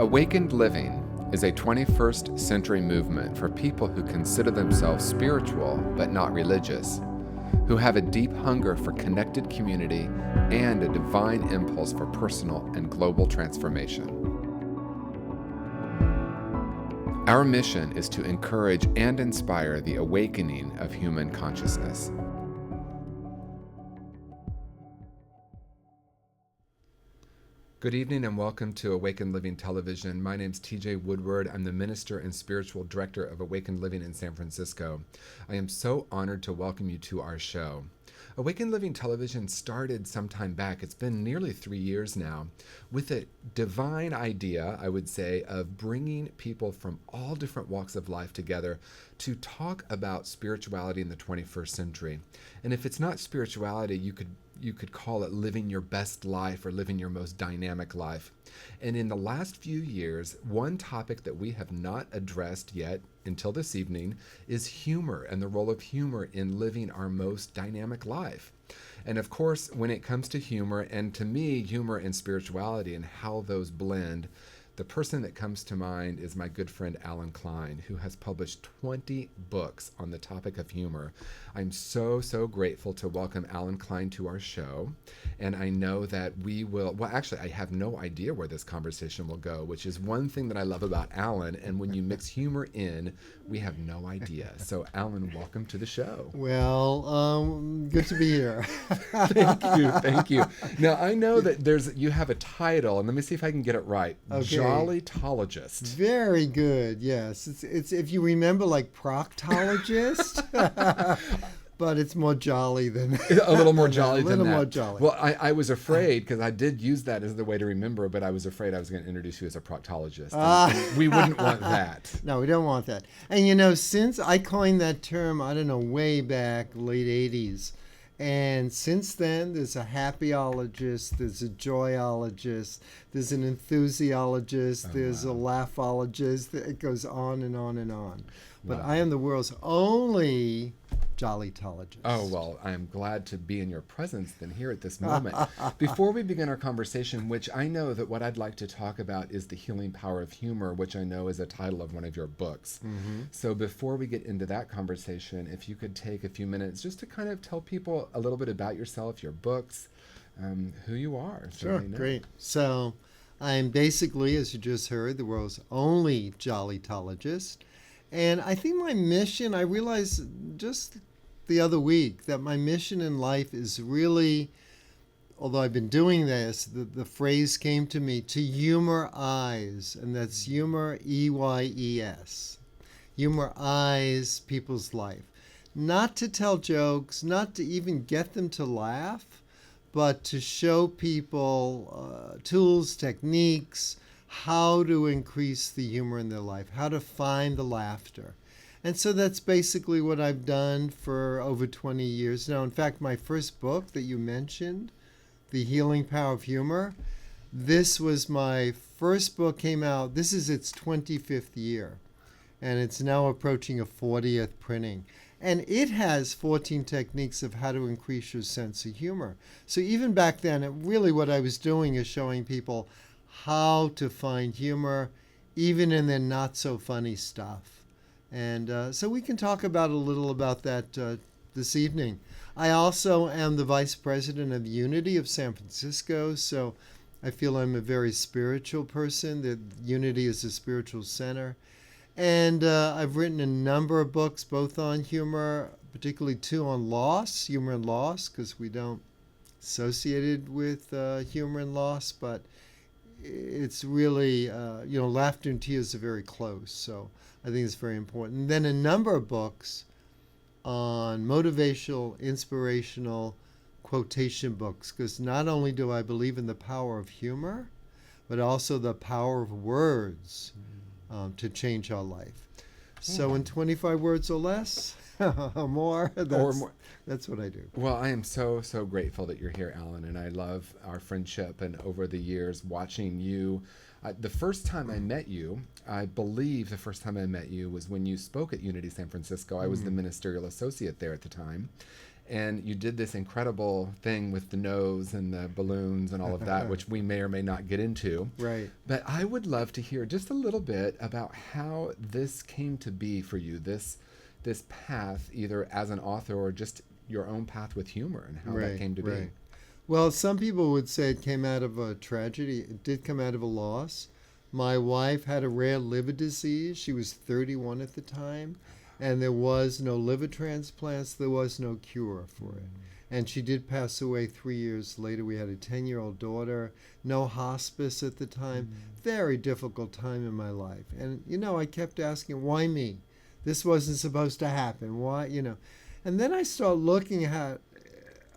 Awakened Living is a 21st century movement for people who consider themselves spiritual but not religious, who have a deep hunger for connected community and a divine impulse for personal and global transformation. Our mission is to encourage and inspire the awakening of human consciousness. Good evening and welcome to Awakened Living Television. My name's TJ Woodward. I'm the Minister and Spiritual Director of Awakened Living in San Francisco. I am so honored to welcome you to our show. Awakened Living Television started some time back. It's been nearly 3 years now with a divine idea, I would say, of bringing people from all different walks of life together to talk about spirituality in the 21st century. And if it's not spirituality, you could call it living your best life or living your most dynamic life. And in the last few years, one topic that we have not addressed yet until this evening is humor and the role of humor in living our most dynamic life. And of course, when it comes to humor, and to me, humor and spirituality and how those blend, the person that comes to mind is my good friend Allen Klein, who has published 20 books on the topic of humor. I'm so grateful to welcome Allen Klein to our show. And I know that we will, well, actually, I have no idea where this conversation will go, which is one thing that I love about Allen. And when you mix humor in, we have no idea. So Allen, welcome to the show. Well, good to be here. Thank you. Now, I know that you have a title, and let me see if I can get it right. Okay. Jollytologist. Very good. Yes, it's if you remember, like proctologist, but it's more jolly than a little more jolly than that. A little more jolly. Well, I was afraid because I did use that as the way to remember, but I was afraid I was going to introduce you as a proctologist. And we wouldn't want that. No, we don't want that. And since I coined that term, I don't know, way back late '80s. And since then, there's a happyologist, there's a joyologist, there's an enthusiologist, there's a laughologist. It goes on and on and on. But I am the world's only Jollytologist. Oh, well, I am glad to be in your presence then here at this moment. Before we begin our conversation, which I know that what I'd like to talk about is the healing power of humor, which I know is a title of one of your books. Mm-hmm. So before we get into that conversation, if you could take a few minutes just to kind of tell people a little bit about yourself, your books, who you are. Sure, great. So I'm basically, as you just heard, the world's only Jollytologist. And I think my mission, I realized just the other week that my mission in life is really, although I've been doing this, the phrase came to me, to humorize, and that's humor, E-Y-E-S. Humorize people's life. Not to tell jokes, not to even get them to laugh, but to show people tools, techniques, how to increase the humor in their life, how to find the laughter. And so that's basically what I've done for over 20 years now. In fact, my first book that you mentioned, The Healing Power of Humor, this was my first book, came out, this is its 25th year, and it's now approaching a 40th printing. And it has 14 techniques of how to increase your sense of humor. So even back then, really what I was doing is showing people how to find humor, even in their not so funny stuff. And so we can talk about a little about that this evening. I also am the Vice President of Unity of San Francisco, so I feel I'm a very spiritual person, that Unity is a spiritual center. And I've written a number of books, both on humor, particularly 2 on loss, humor and loss, because we don't associate it with humor and loss, but it's really, laughter and tears are very close, so I think it's very important. And then a number of books on motivational, inspirational quotation books, because not only do I believe in the power of humor, but also the power of words to change our life. So in 25 words or less, or more, that's what I do. Well, I am so grateful that you're here, Allen, and I love our friendship and over the years watching you. The first time I met you, I believe the first time I met you was when you spoke at Unity San Francisco. I was the ministerial associate there at the time. And you did this incredible thing with the nose and the balloons and all of that, which we may or may not get into. Right. But I would love to hear just a little bit about how this came to be for you, this path, either as an author or just your own path with humor and how that came to be. Well, some people would say it came out of a tragedy. It did come out of a loss. My wife had a rare liver disease. She was 31 at the time, and there was no liver transplants. There was no cure for it. And she did pass away 3 years later. We had a 10-year-old daughter, no hospice at the time. Very difficult time in my life. And, I kept asking, why me? This wasn't supposed to happen. Why, And then I started looking at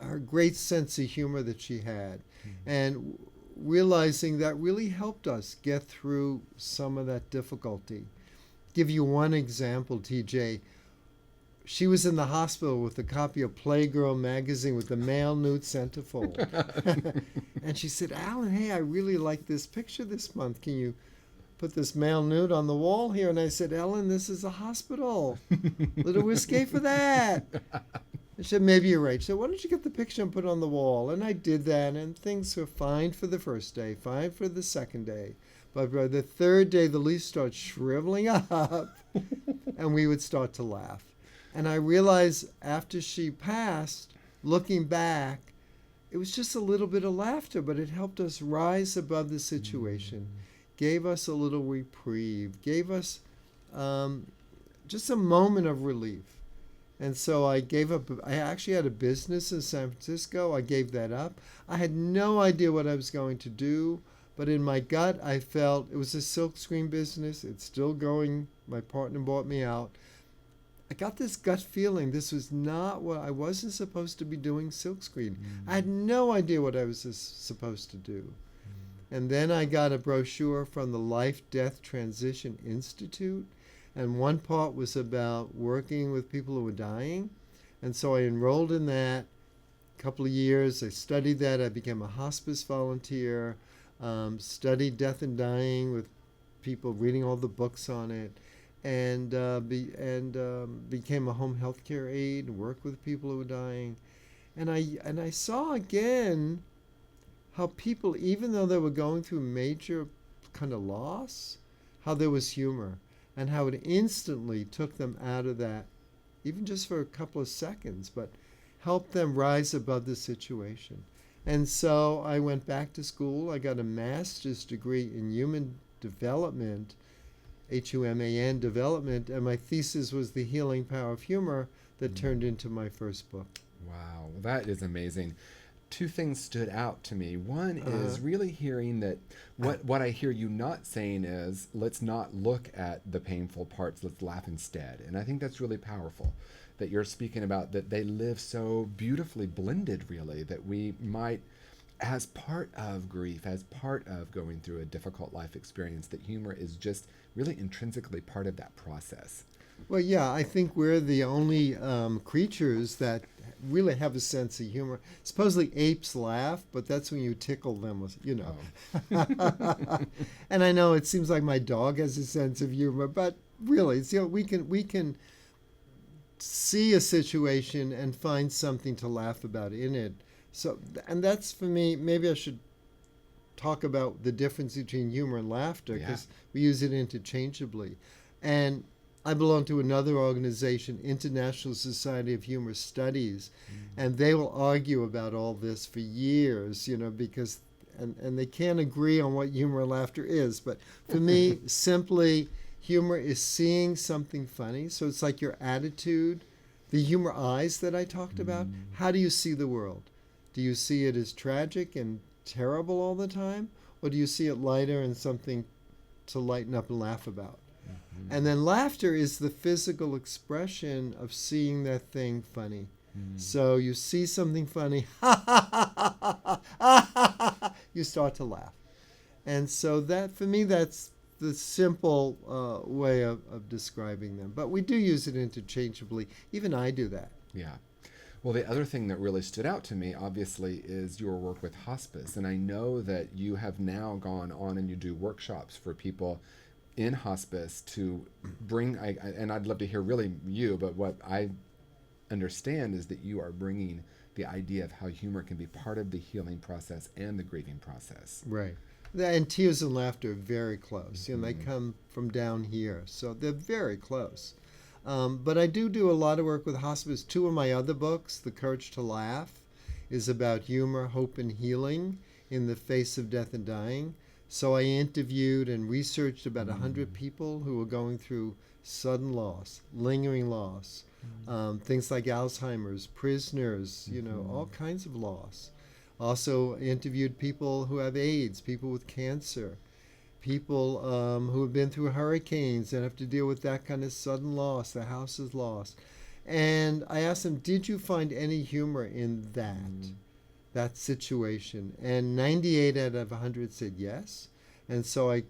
her great sense of humor that she had and realizing that really helped us get through some of that difficulty. Give you one example, TJ. She was in the hospital with a copy of Playgirl magazine with the male nude centerfold. And she said, Alan, hey, I really like this picture this month. Can you put this male nude on the wall here? And I said, Ellen, this is a hospital. A little risque for that. I said, maybe you're right. She said, why don't you get the picture and put it on the wall? And I did that, and things were fine for the first day, fine for the second day. But by the third day, the leaves started shriveling up, and we would start to laugh. And I realized after she passed, looking back, it was just a little bit of laughter, but it helped us rise above the situation, gave us a little reprieve, gave us just a moment of relief. And so I gave up. I actually had a business in San Francisco. I gave that up. I had no idea what I was going to do, but in my gut, I felt it was a silkscreen business. It's still going. My partner bought me out. I got this gut feeling this was not what I wasn't supposed to be doing silkscreen. I had no idea what I was supposed to do. And then I got a brochure from the Life Death Transition Institute. And one part was about working with people who were dying. And so I enrolled in that a couple of years. I studied that. I became a hospice volunteer, studied death and dying with people, reading all the books on it, and became a home health care aide and worked with people who were dying. And I saw again how people, even though they were going through major kind of loss, how there was humor. And how it instantly took them out of that, even just for a couple of seconds, but helped them rise above the situation. And so I went back to school. I got a master's degree in human development, HUMAN development, and my thesis was The Healing Power of Humor that turned into my first book. Wow, that is amazing. Two things stood out to me. One is really hearing that what I hear you not saying is, let's not look at the painful parts, let's laugh instead. And I think that's really powerful, that you're speaking about that they live so beautifully blended, really, that we might, as part of grief, as part of going through a difficult life experience, that humor is just really intrinsically part of that process. Well, yeah, I think we're the only creatures that really have a sense of humor. Supposedly apes laugh, but that's when you tickle them, And I know it seems like my dog has a sense of humor, but really, it's, we can see a situation and find something to laugh about in it. So, and that's for me. Maybe I should talk about the difference between humor and laughter, because we use it interchangeably. And I belong to another organization, International Society of Humor Studies, and they will argue about all this for years, because, and they can't agree on what humor and laughter is. But for me, simply, humor is seeing something funny. So it's like your attitude, the humor eyes that I talked about. How do you see the world? Do you see it as tragic and terrible all the time? Or do you see it lighter and something to lighten up and laugh about? And then laughter is the physical expression of seeing that thing funny. So you see something funny, you start to laugh. And so that, for me, that's the simple way of describing them. But we do use it interchangeably. Even I do that. Yeah. Well, the other thing that really stood out to me, obviously, is your work with hospice. And I know that you have now gone on and you do workshops for people in hospice to bring, and I'd love to hear really you, but what I understand is that you are bringing the idea of how humor can be part of the healing process and the grieving process. Right. And tears and laughter are very close. You know, they come from down here, so they're very close. But I do a lot of work with hospice. Two of my other books, The Courage to Laugh, is about humor, hope, and healing in the face of death and dying. So I interviewed and researched about 100 people who were going through sudden loss, lingering loss, things like Alzheimer's, prisoners, you know, all kinds of loss. Also interviewed people who have AIDS, people with cancer, people who have been through hurricanes and have to deal with that kind of sudden loss, their house is lost. And I asked them, did you find any humor in that situation? And 98 out of 100 said yes. And so I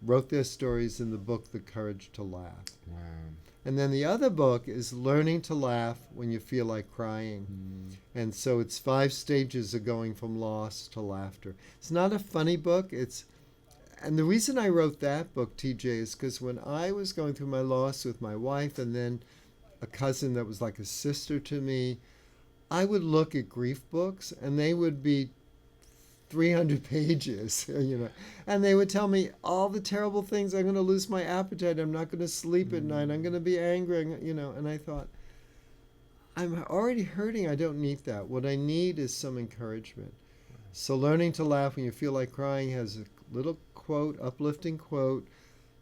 wrote their stories in the book, The Courage to Laugh. Wow. And then the other book is Learning to Laugh When You Feel Like Crying. And so it's 5 stages of going from loss to laughter. It's not a funny book. And the reason I wrote that book, TJ, is because when I was going through my loss with my wife and then a cousin that was like a sister to me, I would look at grief books and they would be 300 pages, you know, and they would tell me all the terrible things. I'm going to lose my appetite. I'm not going to sleep at night. I'm going to be angry, you know. And I thought, I'm already hurting. I don't need that. What I need is some encouragement. So Learning to Laugh When You Feel Like Crying has a little quote, uplifting quote,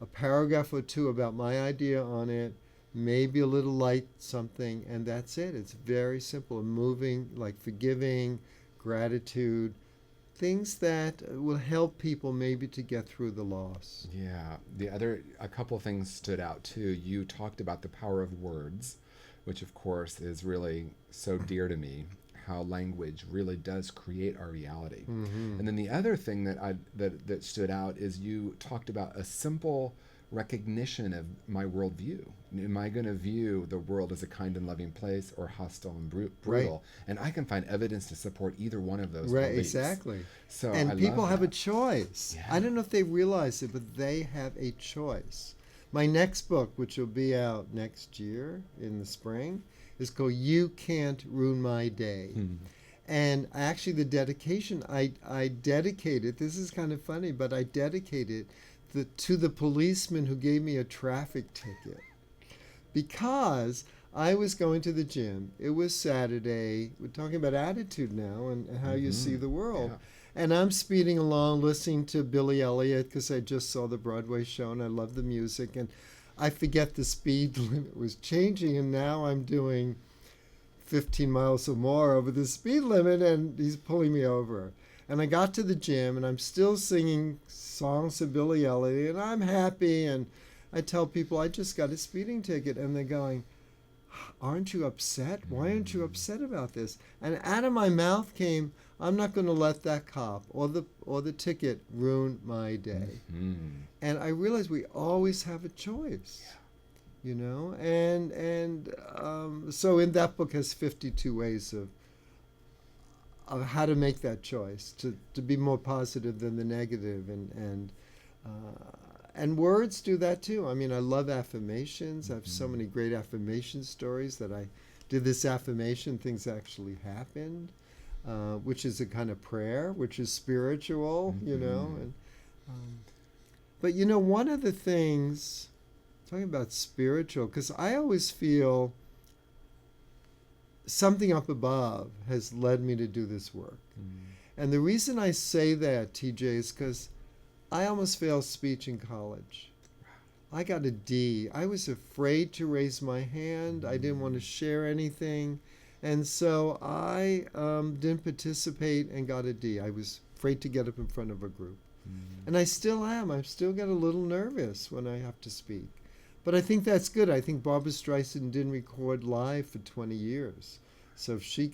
a paragraph or two about my idea on it, maybe a little light something, and that's it. It's very simple and moving, like forgiving, gratitude, things that will help people maybe to get through the loss. Yeah. A couple things stood out too. You talked about the power of words, which of course is really so dear to me, how language really does create our reality. And then the other thing that stood out is you talked about a simple recognition of my worldview. Am I going to view the world as a kind and loving place or hostile and brutal? Right. And I can find evidence to support either one of those Right, beliefs. exactly. So and I people love have a that. choice. Yeah. I don't know if they realize it, but they have a choice. My next book, which will be out next year in the spring, is called You Can't Ruin My Day. And actually the dedication, I dedicated, this is kind of funny, but I dedicated to the policeman who gave me a traffic ticket. Because I was going to the gym. It was Saturday. We're talking about attitude now and how you see the world. Yeah. And I'm speeding along listening to Billy Elliot because I just saw the Broadway show and I love the music. And I forget the speed limit was changing, and now I'm doing 15 miles or more over the speed limit, and he's pulling me over. And I got to the gym, and I'm still singing songs of Billy Elliot, and I'm happy, and I tell people I just got a speeding ticket, and they're going, aren't you upset? Why aren't you upset about this? And out of my mouth came, I'm not going to let that cop or the ticket ruin my day. And I realized we always have a choice. You know, and so in that book has 52 ways of how to make that choice to be more positive than the negative, and words do that too. I mean, I love affirmations. I have so many great affirmation stories that I did this affirmation, things actually happened, which is a kind of prayer, which is spiritual, you know. And but you know, one of the things, talking about spiritual, because I always feel something up above has led me to do this work. And the reason I say that, TJ, is because I almost failed speech in college. I got a D. I was afraid to raise my hand. I didn't want to share anything. And so I didn't participate and got a D. I was afraid to get up in front of a group. And I still am. I still get a little nervous when I have to speak. But I think that's good. I think Barbra Streisand didn't record live for 20 years. So if she,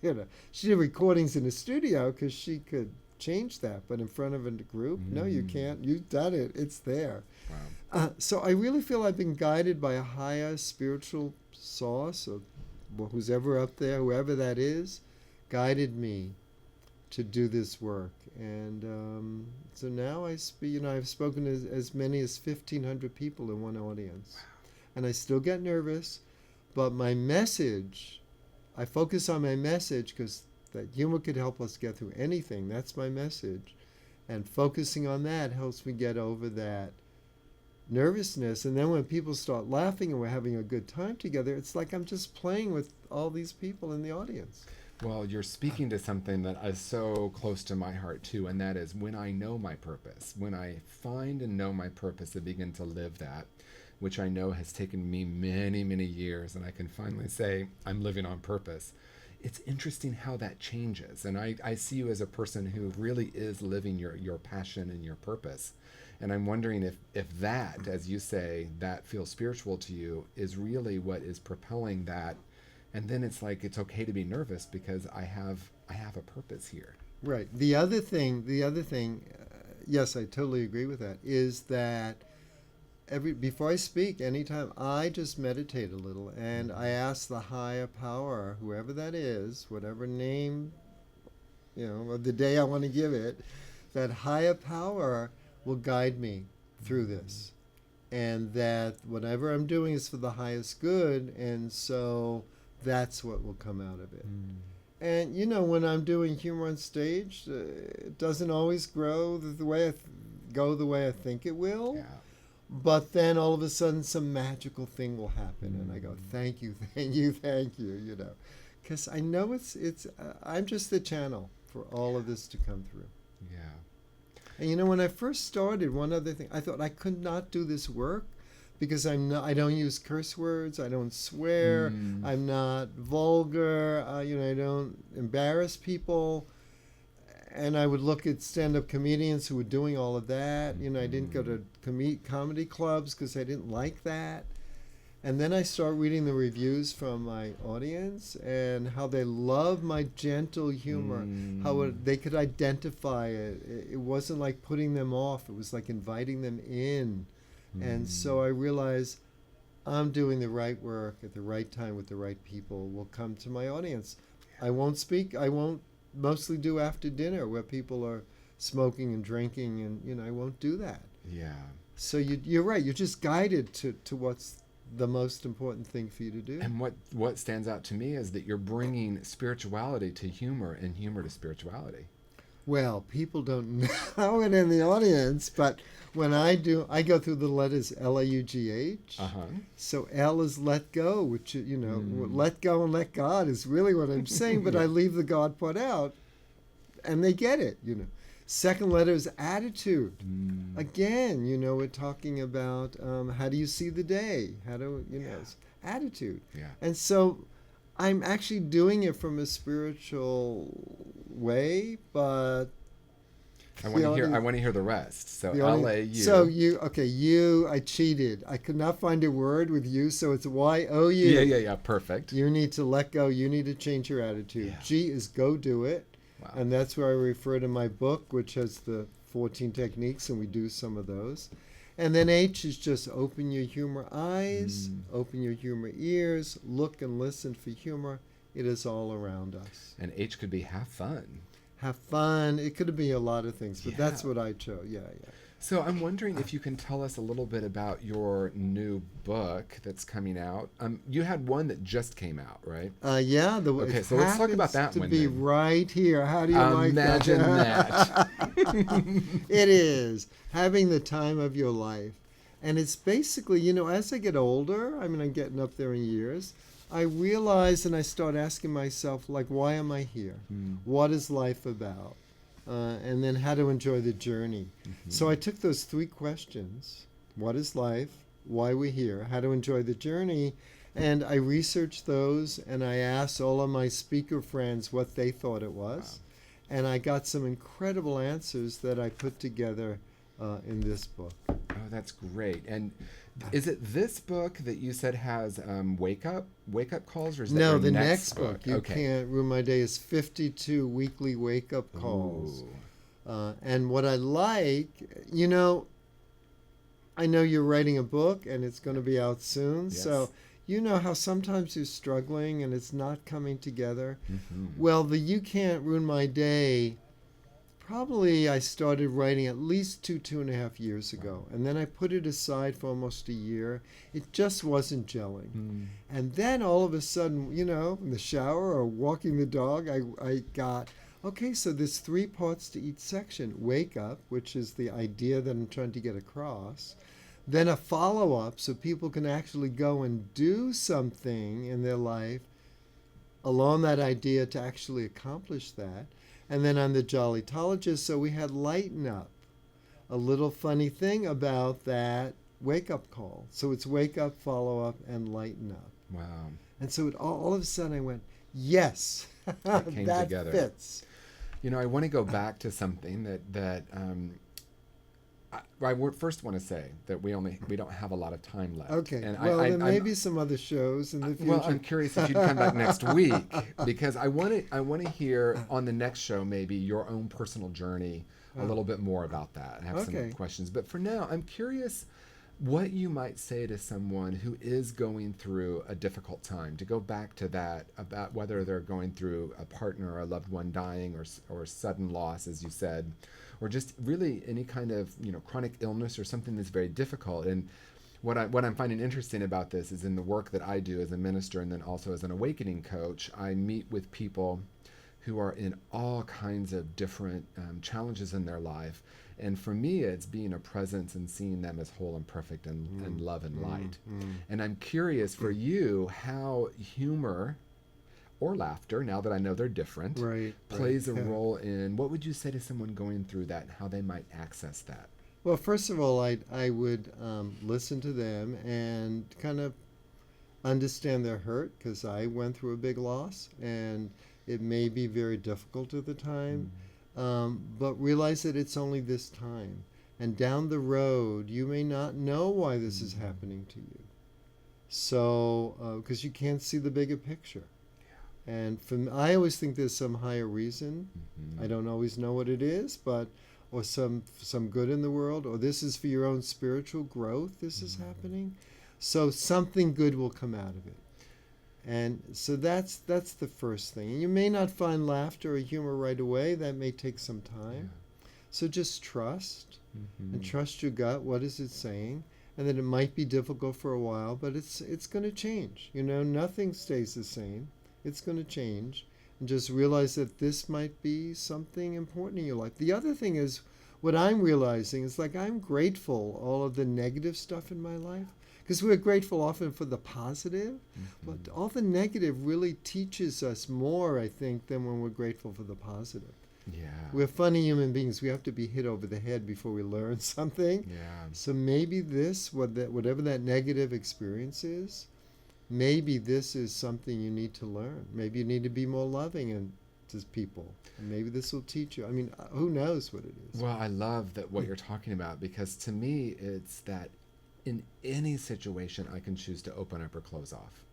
you know, she did recordings in the studio because she could change that. But in front of a group, no, you can't. You've done it. It's there. Wow. So I really feel I've been guided by a higher spiritual source, of who's ever up there, whoever that is, guided me to do this work. And so now I speak, you know, I've spoken to as many as 1,500 people in one audience. And I still get nervous, But my message, I focus on my message because that humor could help us get through anything. That's my message. And focusing on that helps me get over that nervousness. And then when people start laughing and we're having a good time together, it's like I'm just playing with all these people in the audience. Well, you're speaking to something that is so close to my heart too, and that is when I know my purpose, when I find and know my purpose and begin to live that, which I know has taken me many, many years, and I can finally say I'm living on purpose. It's interesting how that changes. And I see you as a person who really is living your passion and your purpose. And I'm wondering if that, as you say, that feels spiritual to you, is really what is propelling that. And then it's like it's okay to be nervous because I have a purpose here. Right. The other thing, yes, I totally agree with that, is that before I speak, anytime, I just meditate a little and I ask the higher power, whoever that is, whatever name, of the day I want to give it, that higher power will guide me through this. And that whatever I'm doing is for the highest good, and so that's what will come out of it. And when I'm doing humor on stage, it doesn't always grow the way the way I think it will. Yeah. But then all of a sudden some magical thing will happen, and I go, thank you, because I know it's I'm just the channel for all of this to come through. Yeah. And when I first started, one other thing, I thought I could not do this work because I don't use curse words, I don't swear, I'm not vulgar, I don't embarrass people. And I would look at stand-up comedians who were doing all of that. I didn't go to comedy clubs because I didn't like that. And then I start reading the reviews from my audience and how they love my gentle humor, how they could identify it. It wasn't like putting them off. It was like inviting them in. And so I realized I'm doing the right work at the right time with the right people will come to my audience. I won't speak. I won't mostly do after dinner where people are smoking and drinking, and I won't do that. Yeah. So you're right. You're just guided to what's the most important thing for you to do. And what stands out to me is that you're bringing spirituality to humor and humor to spirituality. Well, people don't know it in the audience, but when I do, I go through the letters L-A-U-G-H. Uh-huh. So L is let go, which, let go and let God is really what I'm saying, but I leave the God part out, and they get it, Second letter is attitude. Again, we're talking about how do you see the day? How do, it's attitude. Yeah. And so I'm actually doing it from a spiritual way, but I want to hear the rest. So L-A-U. So I cheated. I could not find a word with you, so it's Y-O-U. Yeah. Perfect. You need to let go. You need to change your attitude. Yeah. G is go do it. Wow. And that's where I refer to my book, which has the 14 techniques, and we do some of those. And then H is just open your humor eyes, open your humor ears, look and listen for humor. It is all around us. And H could be have fun. Have fun. It could be a lot of things, but that's what I chose. Yeah. So I'm wondering if you can tell us a little bit about your new book that's coming out. You had one that just came out, right? Yeah. Okay, so let's talk about that one. To be then. Right here. How do you like that? Imagine that. It is having the time of your life, and it's basically, as I get older, I'm getting up there in years. I realize and I start asking myself, why am I here? What is life about? And then how to enjoy the journey. So I took those 3 questions, what is life, why we're here, how to enjoy the journey, and I researched those, and I asked all of my speaker friends what they thought it was. Wow. And I got some incredible answers that I put together in this book. Oh, that's great. And is it this book that you said has wake up calls, or is that no? your The next book, You okay. Can't Ruin My Day, is 52 weekly wake up calls. And what I like, I know you're writing a book and it's going to be out soon. Yes. So how sometimes you're struggling and it's not coming together. Well, the You Can't Ruin My Day probably I started writing at least 2.5 years ago. And then I put it aside for almost a year. It just wasn't gelling. And then all of a sudden, in the shower or walking the dog, I got, okay, so there's 3 parts to each section. Wake up, which is the idea that I'm trying to get across. Then a follow-up so people can actually go and do something in their life along that idea to actually accomplish that. And then on the Jollytologist, so we had lighten up, a little funny thing about that wake-up call. So it's wake up, follow up, and lighten up. Wow. And so all of a sudden I went, yes, It came that together. fits. I want to go back to something that I first want to say that we don't have a lot of time left. Okay. And Well, there may I'm- be some other shows in the future. Well, I'm curious if you'd come back next week, because I want to hear on the next show maybe your own personal journey a little bit more about that. I have Okay. some questions, but for now, I'm curious what you might say to someone who is going through a difficult time, to go back to that, about whether they're going through a partner or a loved one dying or sudden loss, as you said, or just really any kind of chronic illness or something that's very difficult. And what I'm finding interesting about this is in the work that I do as a minister and then also as an awakening coach, I meet with people who are in all kinds of different challenges in their life. And for me, it's being a presence and seeing them as whole and perfect and love and light. And I'm curious for you how humor or laughter, now that I know they're different, plays a role in, what would you say to someone going through that and how they might access that? Well, first of all, I would listen to them and kind of understand their hurt, because I went through a big loss and it may be very difficult at the time, but realize that it's only this time. And down the road, you may not know why this is happening to you. So, because you can't see the bigger picture. And I always think there's some higher reason. I don't always know what it is, or some good in the world, or this is for your own spiritual growth, this is happening. So something good will come out of it. And so that's the first thing. And you may not find laughter or humor right away. That may take some time. So just trust and trust your gut. What is it saying? And then it might be difficult for a while, but it's going to change. Nothing stays the same. It's going to change. And just realize that this might be something important in your life. The other thing is, what I'm realizing is, like, I'm grateful all of the negative stuff in my life, because we're grateful often for the positive, but all the negative really teaches us more, I think, than when we're grateful for the positive. Yeah. We're funny human beings. We have to be hit over the head before we learn something. Yeah. So maybe whatever that negative experience is, maybe this is something you need to learn. Maybe you need to be more loving to people. And maybe this will teach you. I mean, who knows what it is? Well, I love what you're talking about, because to me, it's that in any situation, I can choose to open up or close off.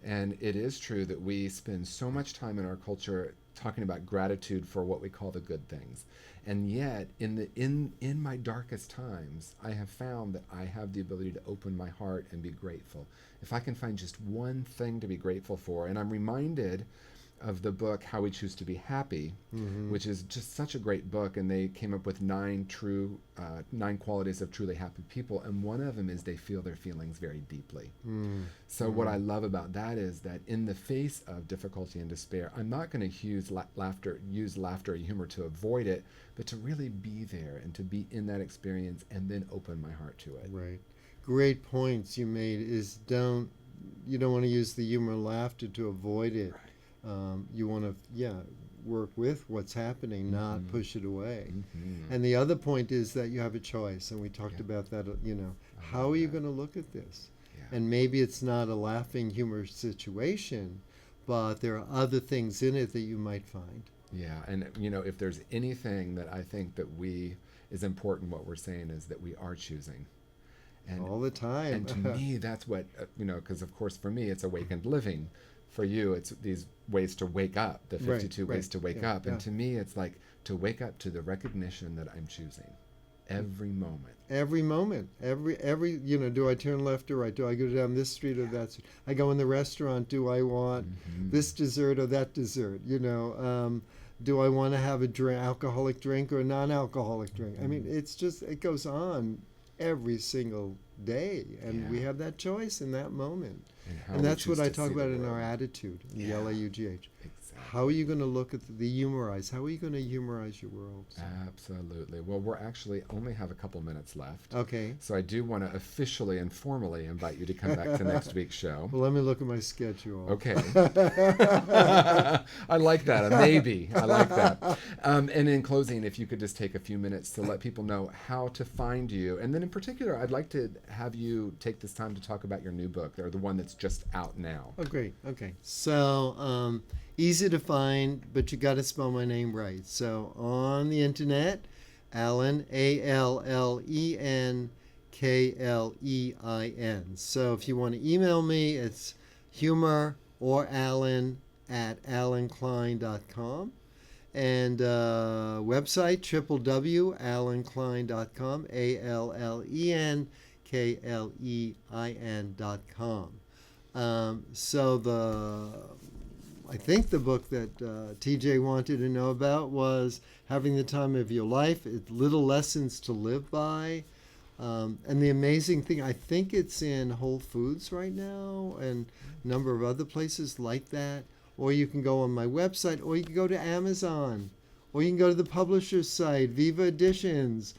And it is true that we spend so much time in our culture talking about gratitude for what we call the good things. And yet, in my darkest times, I have found that I have the ability to open my heart and be grateful. If I can find just one thing to be grateful for, and I'm reminded of the book How We Choose to Be Happy, which is just such a great book, and they came up with 9 qualities of truly happy people, and one of them is they feel their feelings very deeply. So what I love about that is that in the face of difficulty and despair, I'm not going to use laughter or humor to avoid it, but to really be there and to be in that experience and then open my heart to it. Right. Great points you made. You don't want to use the humor and laughter to avoid it. Right. You want to, work with what's happening, not push it away. Mm-hmm. And the other point is that you have a choice, and we talked about that, how are you going to look at this? Yeah. And maybe it's not a laughing, humorous situation, but there are other things in it that you might find. Yeah, and if there's anything that I think that is important, what we're saying is that we are choosing. And all the time. And to me, that's what, because of course for me, it's awakened living. For you, it's these ways to wake up, the 52 ways to wake up. And to me, it's like to wake up to the recognition that I'm choosing every moment. Every moment. Every do I turn left or right? Do I go down this street or that street? I go in the restaurant, do I want this dessert or that dessert? Do I want to have a alcoholic drink or a non-alcoholic drink? I mean, it goes on every single day, and we have that choice in that moment. And that's what I talk about in our attitude, in the LAUGH. Exactly. How are you going to look at the humorize? How are you going to humorize your world? Absolutely. Well, we're actually only have a couple minutes left. Okay. So I do want to officially and formally invite you to come back to next week's show. Well, let me look at my schedule. Okay. I like that. A maybe. I like that. And in closing, if you could just take a few minutes to let people know how to find you. And then in particular, I'd like to have you take this time to talk about your new book, or the one that's just out now. Oh, great. Okay. So, easy to find, but you got to spell my name right. So on the internet, Allen, Allen Klein. So if you want to email me, it's humor or Allen at allenklein.com. And website, www.allenklein.com, ALLENKLEIN.com. I think the book that TJ wanted to know about was Having the Time of Your Life. It's Little Lessons to Live By. And the amazing thing, I think it's in Whole Foods right now and a number of other places like that. Or you can go on my website, or you can go to Amazon, or you can go to the publisher's site, Viva Editions.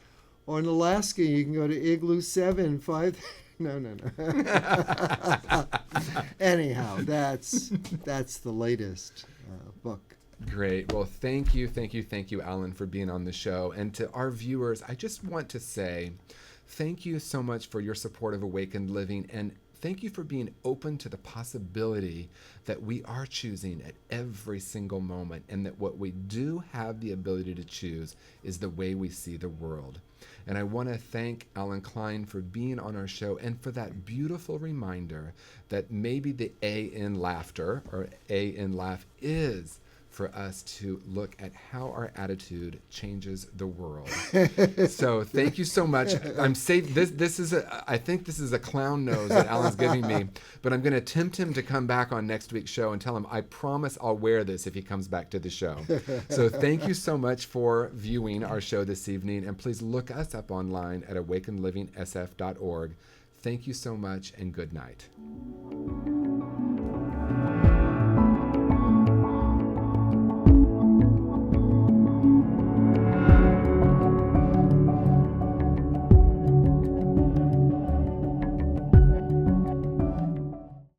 Or in Alaska, you can go to Igloo 75. No. Anyhow, that's the latest book. Great. Well, thank you, Allen, for being on the show. And to our viewers, I just want to say thank you so much for your support of Awakened Living, and thank you for being open to the possibility that we are choosing at every single moment, and that what we do have the ability to choose is the way we see the world. And I want to thank Allen Klein for being on our show, and for that beautiful reminder that maybe the A in laughter, or A in laugh, is for us to look at how our attitude changes the world. So thank you so much. I'm safe. I think this is a clown nose that Allen's giving me, but I'm going to tempt him to come back on next week's show and tell him, I promise I'll wear this if he comes back to the show. So thank you so much for viewing our show this evening, and please look us up online at awakenedlivingsf.org. Thank you so much, and good night.